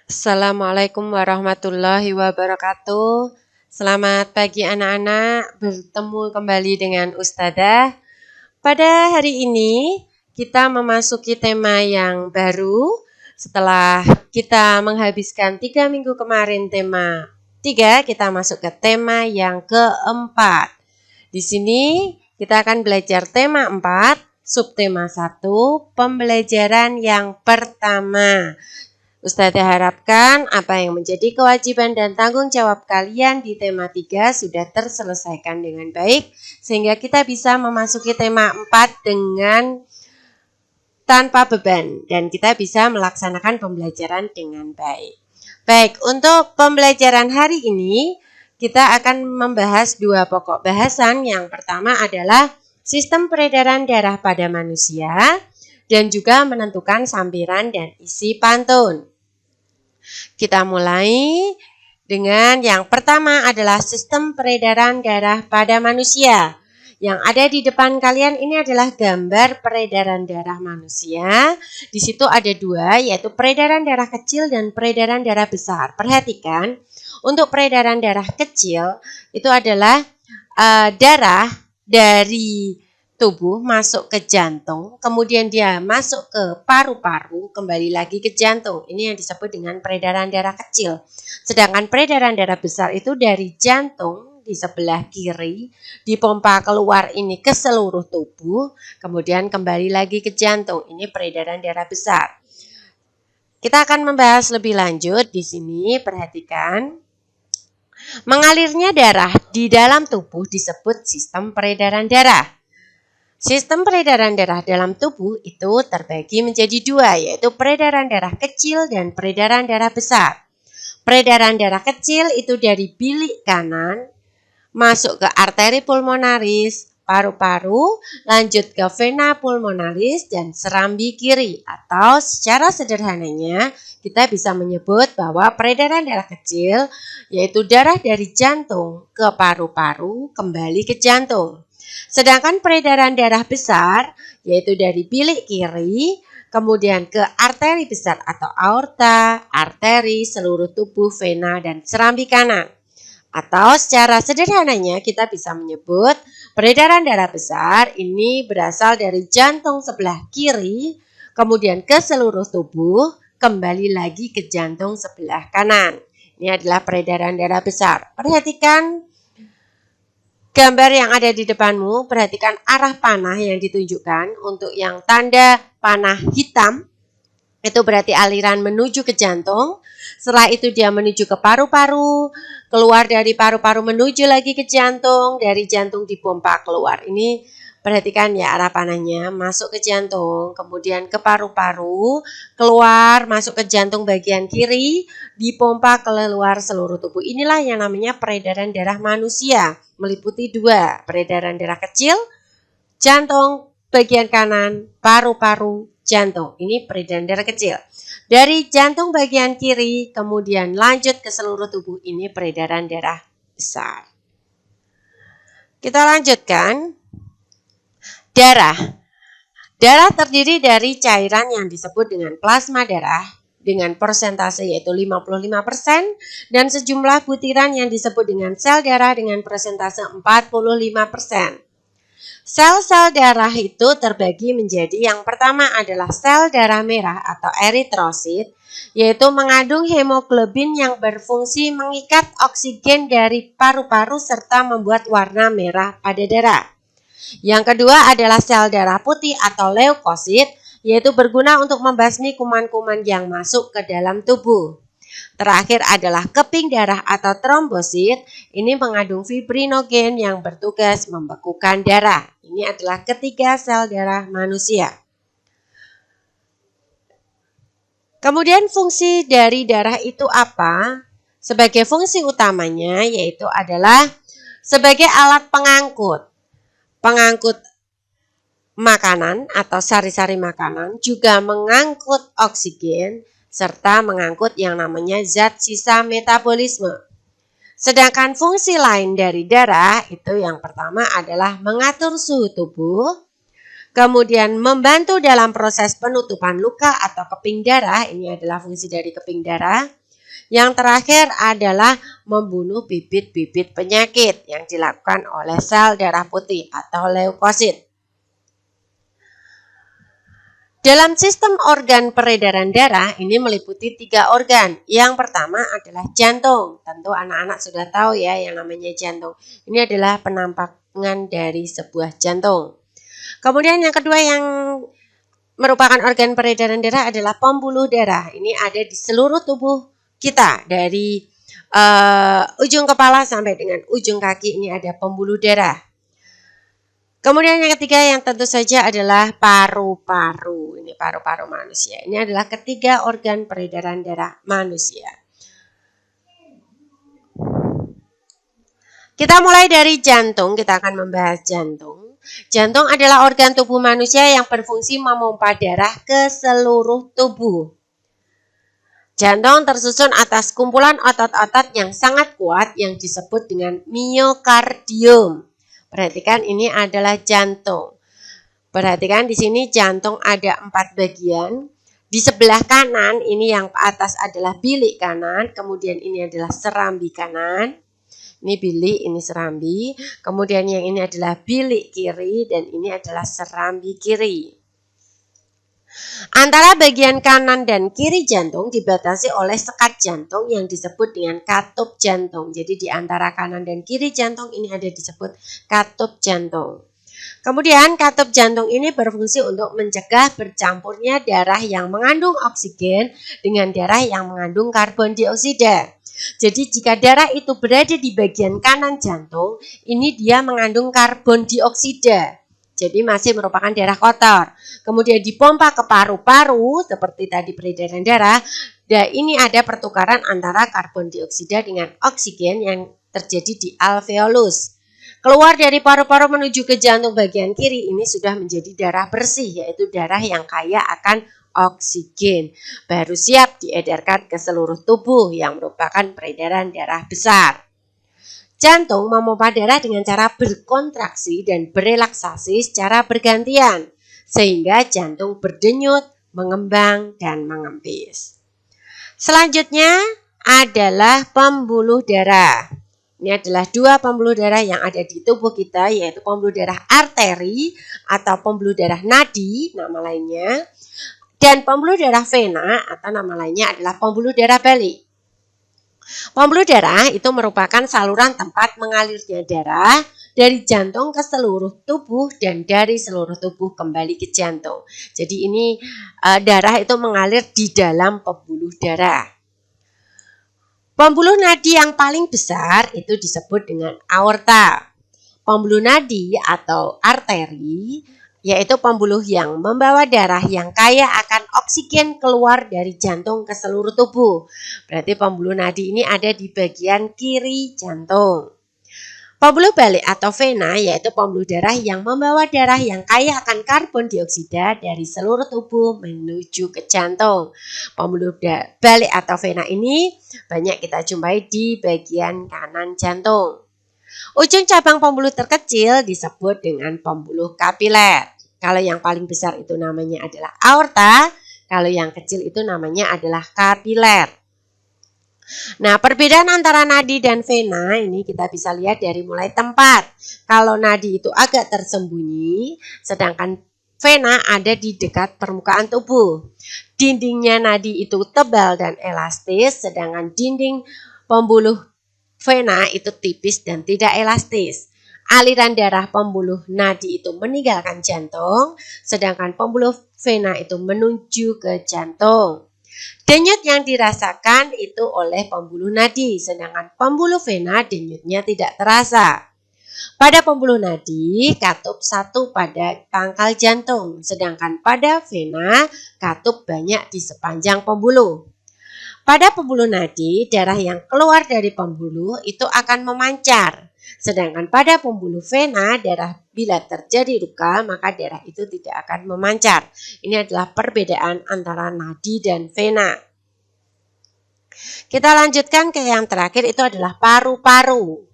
Assalamualaikum warahmatullahi wabarakatuh. Selamat pagi anak-anak, bertemu kembali dengan Ustadzah. Pada hari ini kita memasuki tema yang baru setelah kita menghabiskan 3 minggu kemarin tema 3, kita masuk ke tema yang keempat. Di sini kita akan belajar tema 4, subtema 1, pembelajaran yang pertama. Ustadzah harapkan apa yang menjadi kewajiban dan tanggung jawab kalian di tema 3 sudah terselesaikan dengan baik, sehingga kita bisa memasuki tema 4 dengan tanpa beban dan kita bisa melaksanakan pembelajaran dengan baik. Baik, untuk pembelajaran hari ini kita akan membahas 2 pokok bahasan. Yang pertama adalah sistem peredaran darah pada manusia dan juga menentukan sampiran dan isi pantun. Kita mulai dengan yang pertama adalah sistem peredaran darah pada manusia. Yang ada di depan kalian ini adalah gambar peredaran darah manusia. Di situ ada 2, yaitu peredaran darah kecil dan peredaran darah besar. Perhatikan, untuk peredaran darah kecil itu adalah darah dari tubuh masuk ke jantung, kemudian dia masuk ke paru-paru, kembali lagi ke jantung. Ini yang disebut dengan peredaran darah kecil. Sedangkan peredaran darah besar itu dari jantung di sebelah kiri, dipompa keluar ini ke seluruh tubuh, kemudian kembali lagi ke jantung. Ini peredaran darah besar. Kita akan membahas lebih lanjut di sini. Perhatikan, mengalirnya darah di dalam tubuh disebut sistem peredaran darah. Sistem peredaran darah dalam tubuh itu terbagi menjadi 2, yaitu peredaran darah kecil dan peredaran darah besar. Peredaran darah kecil itu dari bilik kanan, masuk ke arteri pulmonaris, paru-paru, lanjut ke vena pulmonaris dan serambi kiri. Atau secara sederhananya kita bisa menyebut bahwa peredaran darah kecil yaitu darah dari jantung ke paru-paru kembali ke jantung. Sedangkan peredaran darah besar yaitu dari bilik kiri kemudian ke arteri besar atau aorta, arteri, seluruh tubuh, vena, dan serambi kanan. Atau secara sederhananya kita bisa menyebut peredaran darah besar ini berasal dari jantung sebelah kiri kemudian ke seluruh tubuh kembali lagi ke jantung sebelah kanan. Ini adalah peredaran darah besar. Perhatikan gambar yang ada di depanmu, perhatikan arah panah yang ditunjukkan. Untuk yang tanda panah hitam, itu berarti aliran menuju ke jantung. Setelah itu dia menuju ke paru-paru, keluar dari paru-paru menuju lagi ke jantung, dari jantung dipompa keluar. Ini perhatikan ya arah panahnya, masuk ke jantung, kemudian ke paru-paru, keluar, masuk ke jantung bagian kiri, dipompa keluar seluruh tubuh. Inilah yang namanya peredaran darah manusia, meliputi 2, peredaran darah kecil, jantung bagian kanan, paru-paru, jantung. Ini peredaran darah kecil. Dari jantung bagian kiri, kemudian lanjut ke seluruh tubuh, ini peredaran darah besar. Kita lanjutkan. Darah. Darah terdiri dari cairan yang disebut dengan plasma darah dengan persentase yaitu 55% dan sejumlah butiran yang disebut dengan sel darah dengan persentase 45%. Sel-sel darah itu terbagi menjadi yang pertama adalah sel darah merah atau eritrosit, yaitu mengandung hemoglobin yang berfungsi mengikat oksigen dari paru-paru serta membuat warna merah pada darah. Yang kedua adalah sel darah putih atau leukosit, yaitu berguna untuk membasmi kuman-kuman yang masuk ke dalam tubuh. Terakhir adalah keping darah atau trombosit, ini mengandung fibrinogen yang bertugas membekukan darah. Ini adalah ketiga sel darah manusia. Kemudian fungsi dari darah itu apa? Sebagai fungsi utamanya yaitu adalah sebagai alat pengangkut makanan atau sari-sari makanan, juga mengangkut oksigen, serta mengangkut yang namanya zat sisa metabolisme. Sedangkan fungsi lain dari darah itu yang pertama adalah mengatur suhu tubuh, kemudian membantu dalam proses penutupan luka atau keping darah, ini adalah fungsi dari keping darah, Yang terakhir adalah membunuh bibit-bibit penyakit yang dilakukan oleh sel darah putih atau leukosit. Dalam sistem organ peredaran darah ini meliputi 3 organ. Yang pertama adalah jantung. Tentu anak-anak sudah tahu ya yang namanya jantung. Ini adalah penampakan dari sebuah jantung. Kemudian yang kedua yang merupakan organ peredaran darah adalah pembuluh darah. Ini ada di seluruh tubuh kita dari ujung kepala sampai dengan ujung kaki ini ada pembuluh darah. Kemudian yang ketiga yang tentu saja adalah paru-paru. Ini paru-paru manusia. Ini adalah ketiga organ peredaran darah manusia. Kita mulai dari jantung, kita akan membahas jantung. Jantung adalah organ tubuh manusia yang berfungsi memompa darah ke seluruh tubuh. Jantung tersusun atas kumpulan otot-otot yang sangat kuat yang disebut dengan miokardium. Perhatikan ini adalah jantung. Perhatikan di sini jantung ada 4 bagian. Di sebelah kanan ini yang atas adalah bilik kanan, kemudian ini adalah serambi kanan. Ini bilik, ini serambi. Kemudian yang ini adalah bilik kiri dan ini adalah serambi kiri. Antara bagian kanan dan kiri jantung dibatasi oleh sekat jantung yang disebut dengan katup jantung. Jadi di antara kanan dan kiri jantung ini ada disebut katup jantung. Kemudian katup jantung ini berfungsi untuk mencegah bercampurnya darah yang mengandung oksigen dengan darah yang mengandung karbon dioksida. Jadi jika darah itu berada di bagian kanan jantung, ini dia mengandung karbon dioksida. Jadi masih merupakan darah kotor. Kemudian dipompa ke paru-paru seperti tadi peredaran darah. Dan ini ada pertukaran antara karbon dioksida dengan oksigen yang terjadi di alveolus. Keluar dari paru-paru menuju ke jantung bagian kiri ini sudah menjadi darah bersih, yaitu darah yang kaya akan oksigen. Baru siap diedarkan ke seluruh tubuh yang merupakan peredaran darah besar. Jantung memompa darah dengan cara berkontraksi dan berelaksasi secara bergantian, sehingga jantung berdenyut, mengembang, dan mengempis. Selanjutnya adalah pembuluh darah. Ini adalah 2 pembuluh darah yang ada di tubuh kita, yaitu pembuluh darah arteri atau pembuluh darah nadi, nama lainnya, dan pembuluh darah vena atau nama lainnya adalah pembuluh darah balik. Pembuluh darah itu merupakan saluran tempat mengalirnya darah dari jantung ke seluruh tubuh dan dari seluruh tubuh kembali ke jantung. Jadi ini darah itu mengalir di dalam pembuluh darah. Pembuluh nadi yang paling besar itu disebut dengan aorta. Pembuluh nadi atau arteri yaitu pembuluh yang membawa darah yang kaya akan oksigen keluar dari jantung ke seluruh tubuh. Berarti pembuluh nadi ini ada di bagian kiri jantung. Pembuluh balik atau vena yaitu pembuluh darah yang membawa darah yang kaya akan karbon dioksida dari seluruh tubuh menuju ke jantung. Pembuluh balik atau vena ini banyak kita jumpai di bagian kanan jantung. Ujung cabang pembuluh terkecil disebut dengan pembuluh kapiler. Kalau yang paling besar itu namanya adalah aorta, kalau yang kecil itu namanya adalah kapiler. Nah, perbedaan antara nadi dan vena ini kita bisa lihat dari mulai tempat. Kalau nadi itu agak tersembunyi, sedangkan vena ada di dekat permukaan tubuh. Dindingnya nadi itu tebal dan elastis, sedangkan dinding pembuluh vena itu tipis dan tidak elastis. Aliran darah pembuluh nadi itu meninggalkan jantung, sedangkan pembuluh vena itu menuju ke jantung. Denyut yang dirasakan itu oleh pembuluh nadi, sedangkan pembuluh vena denyutnya tidak terasa. Pada pembuluh nadi, katup satu pada pangkal jantung, sedangkan pada vena, katup banyak di sepanjang pembuluh. Pada pembuluh nadi, darah yang keluar dari pembuluh itu akan memancar. Sedangkan pada pembuluh vena, darah bila terjadi luka, maka darah itu tidak akan memancar. Ini adalah perbedaan antara nadi dan vena. Kita lanjutkan ke yang terakhir, itu adalah paru-paru.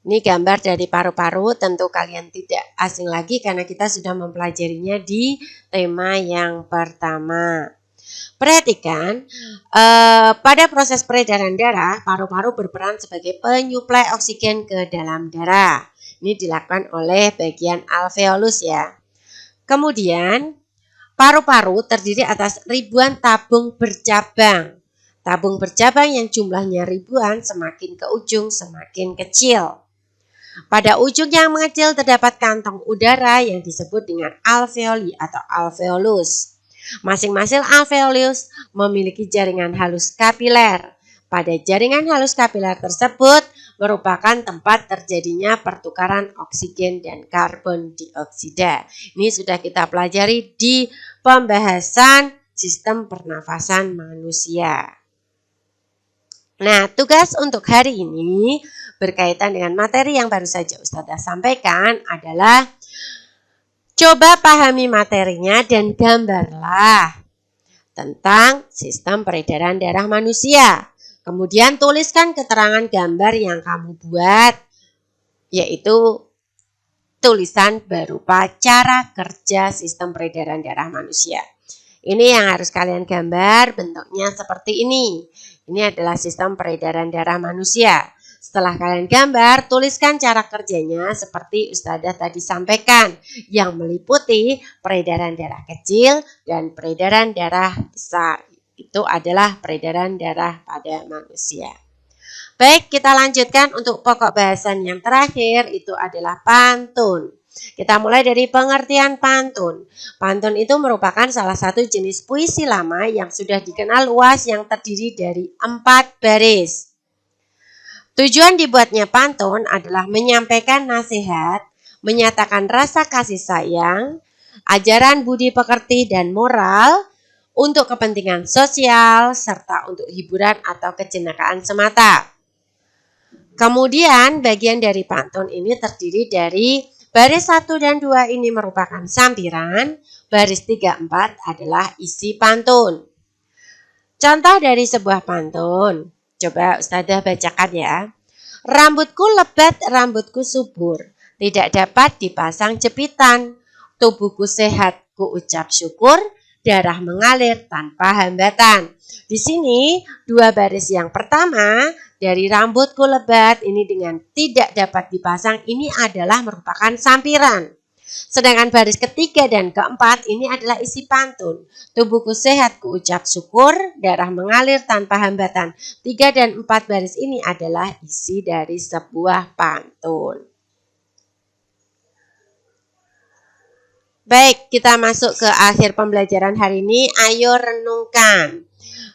Ini gambar dari paru-paru, tentu kalian tidak asing lagi karena kita sudah mempelajarinya di tema yang pertama. Perhatikan, pada proses peredaran darah, paru-paru berperan sebagai penyuplai oksigen ke dalam darah. Ini dilakukan oleh bagian alveolus ya. Kemudian, paru-paru terdiri atas ribuan tabung bercabang. Tabung bercabang yang jumlahnya ribuan, semakin ke ujung semakin kecil. Pada ujung yang mengecil terdapat kantong udara yang disebut dengan alveoli atau alveolus. Masing-masing alveolus memiliki jaringan halus kapiler. Pada jaringan halus kapiler tersebut merupakan tempat terjadinya pertukaran oksigen dan karbon dioksida. Ini sudah kita pelajari di pembahasan sistem pernafasan manusia. Nah, tugas untuk hari ini berkaitan dengan materi yang baru saja Ustazah sampaikan adalah coba pahami materinya dan gambarlah tentang sistem peredaran darah manusia. Kemudian tuliskan keterangan gambar yang kamu buat, yaitu tulisan berupa cara kerja sistem peredaran darah manusia. Ini yang harus kalian gambar, bentuknya seperti ini. Ini adalah sistem peredaran darah manusia. Setelah kalian gambar, tuliskan cara kerjanya seperti Ustazah tadi sampaikan, yang meliputi peredaran darah kecil dan peredaran darah besar. Itu adalah peredaran darah pada manusia. Baik, kita lanjutkan untuk pokok bahasan yang terakhir, itu adalah pantun. Kita mulai dari pengertian pantun. Pantun itu merupakan salah satu jenis puisi lama yang sudah dikenal luas yang terdiri dari 4 baris. Tujuan dibuatnya pantun adalah menyampaikan nasihat, menyatakan rasa kasih sayang, ajaran budi pekerti dan moral, untuk kepentingan sosial, serta untuk hiburan atau kejenakaan semata. Kemudian bagian dari pantun ini terdiri dari baris 1 dan 2 ini merupakan sampiran, baris 3, 4 adalah isi pantun. Contoh dari sebuah pantun, coba Ustazah bacakan ya. Rambutku lebat, rambutku subur, tidak dapat dipasang jepitan. Tubuhku sehat, ku ucap syukur, darah mengalir tanpa hambatan. Di sini 2 baris yang pertama dari rambutku lebat ini dengan tidak dapat dipasang ini adalah merupakan sampiran. Sedangkan baris ketiga dan keempat ini adalah isi pantun. Tubuhku sehat, ku ucap syukur, darah mengalir tanpa hambatan. 3 dan 4 baris ini adalah isi dari sebuah pantun. Baik, kita masuk ke akhir pembelajaran hari ini. Ayo renungkan.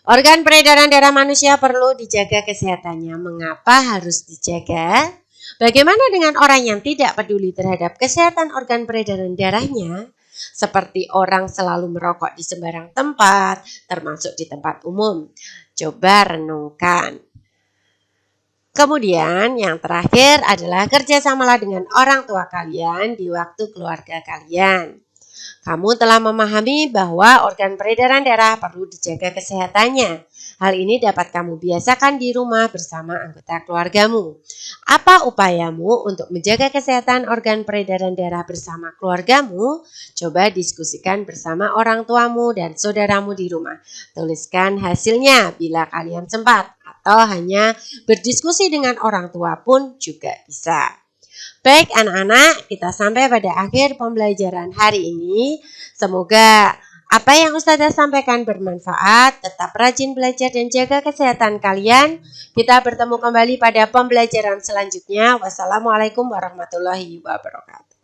Organ peredaran darah manusia perlu dijaga kesehatannya. Mengapa harus dijaga? Bagaimana dengan orang yang tidak peduli terhadap kesehatan organ peredaran darahnya? Seperti orang selalu merokok di sembarang tempat, termasuk di tempat umum. Coba renungkan. Kemudian yang terakhir adalah kerjasamalah dengan orang tua kalian di waktu keluarga kalian. Kamu telah memahami bahwa organ peredaran darah perlu dijaga kesehatannya. Hal ini dapat kamu biasakan di rumah bersama anggota keluargamu. Apa upayamu untuk menjaga kesehatan organ peredaran darah bersama keluargamu? Coba diskusikan bersama orang tuamu dan saudaramu di rumah. Tuliskan hasilnya bila kalian sempat, atau hanya berdiskusi dengan orang tua pun juga bisa. Baik anak-anak, kita sampai pada akhir pembelajaran hari ini. Semoga apa yang Ustazah sampaikan bermanfaat. Tetap rajin belajar dan jaga kesehatan kalian. Kita bertemu kembali pada pembelajaran selanjutnya. Wassalamualaikum warahmatullahi wabarakatuh.